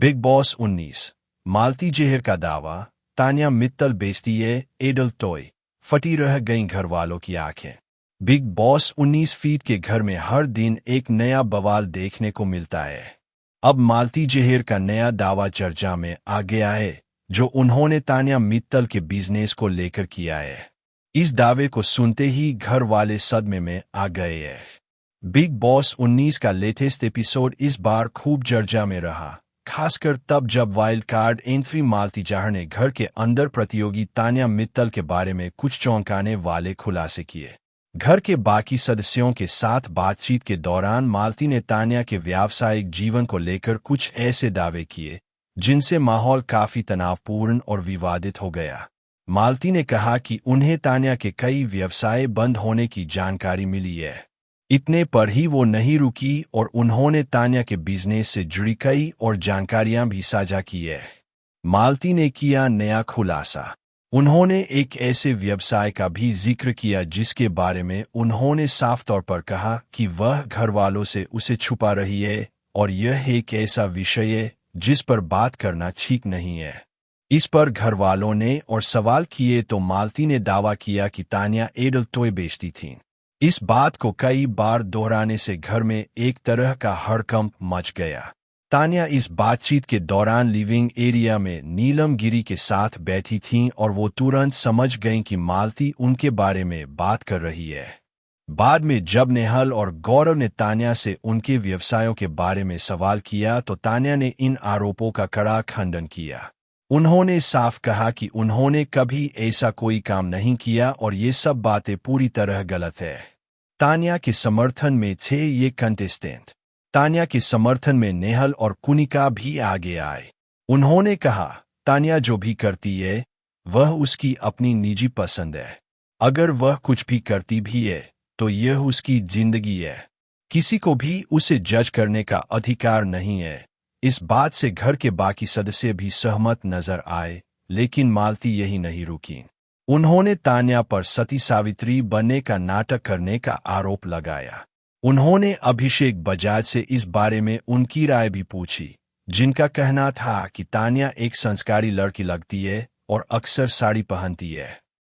Big boss 19। मालती जहर का दावा, तान्या मित्तल बेचती है एडल टॉय, फटी रह गईं घर वालों की आंखें। बिग बॉस 19 फीट के घर में हर दिन एक नया बवाल देखने को मिलता है। अब मालती जहर का नया दावा चर्चा में आ गया है, जो उन्होंने तान्या मित्तल के बिजनेस को लेकर किया है। इस दावे को सुनते ही घर वाले सदमे में आ गए हैं। बिग बॉस 19 का लेटेस्ट एपिसोड इस बार खूब चर्चा में रहा, खासकर तब जब वाइल्ड कार्ड एंट्री मालती जहर ने घर के अंदर प्रतियोगी तान्या मित्तल के बारे में कुछ चौंकाने वाले खुलासे किए। घर के बाकी सदस्यों के साथ बातचीत के दौरान मालती ने तान्या के व्यावसायिक जीवन को लेकर कुछ ऐसे दावे किए जिनसे माहौल काफी तनावपूर्ण और विवादित हो गया। मालती ने कहा कि उन्हें तान्या के कई व्यवसाय बंद होने की जानकारी मिली है। इतने पर ही वो नहीं रुकी और उन्होंने तान्या के बिजनेस से जुड़ी कई और जानकारियां भी साझा की है। मालती ने किया नया खुलासा। उन्होंने एक ऐसे व्यवसाय का भी जिक्र किया जिसके बारे में उन्होंने साफ तौर पर कहा कि वह घर वालों से उसे छुपा रही है और यह एक ऐसा विषय है जिस पर बात करना ठीक नहीं है। इस पर घर वालों ने और सवाल किए तो मालती ने दावा किया कि तान्या एडल टॉय बेचती थीं। इस बात को कई बार दोहराने से घर में एक तरह का हड़कंप मच गया। तान्या इस बातचीत के दौरान लिविंग एरिया में नीलम गिरी के साथ बैठी थीं और वो तुरंत समझ गईं कि मालती उनके बारे में बात कर रही है। बाद में जब नेहल और गौरव ने तान्या से उनके व्यवसायों के बारे में सवाल किया तो तान्या ने इन आरोपों का कड़ा खंडन किया। उन्होंने साफ कहा कि उन्होंने कभी ऐसा कोई काम नहीं किया और ये सब बातें पूरी तरह गलत है। तान्या के समर्थन में थे ये कंटेस्टेंट। तान्या के समर्थन में नेहल और कुनिका भी आगे आए। उन्होंने कहा, तान्या जो भी करती है वह उसकी अपनी निजी पसंद है। अगर वह कुछ भी करती भी है तो यह उसकी जिंदगी है। किसी को भी उसे जज करने का अधिकार नहीं है। इस बात से घर के बाकी सदस्य भी सहमत नजर आए, लेकिन मालती यही नहीं रुकी। उन्होंने तान्या पर सती सावित्री बनने का नाटक करने का आरोप लगाया। उन्होंने अभिषेक बजाज से इस बारे में उनकी राय भी पूछी, जिनका कहना था कि तान्या एक संस्कारी लड़की लगती है और अक्सर साड़ी पहनती है।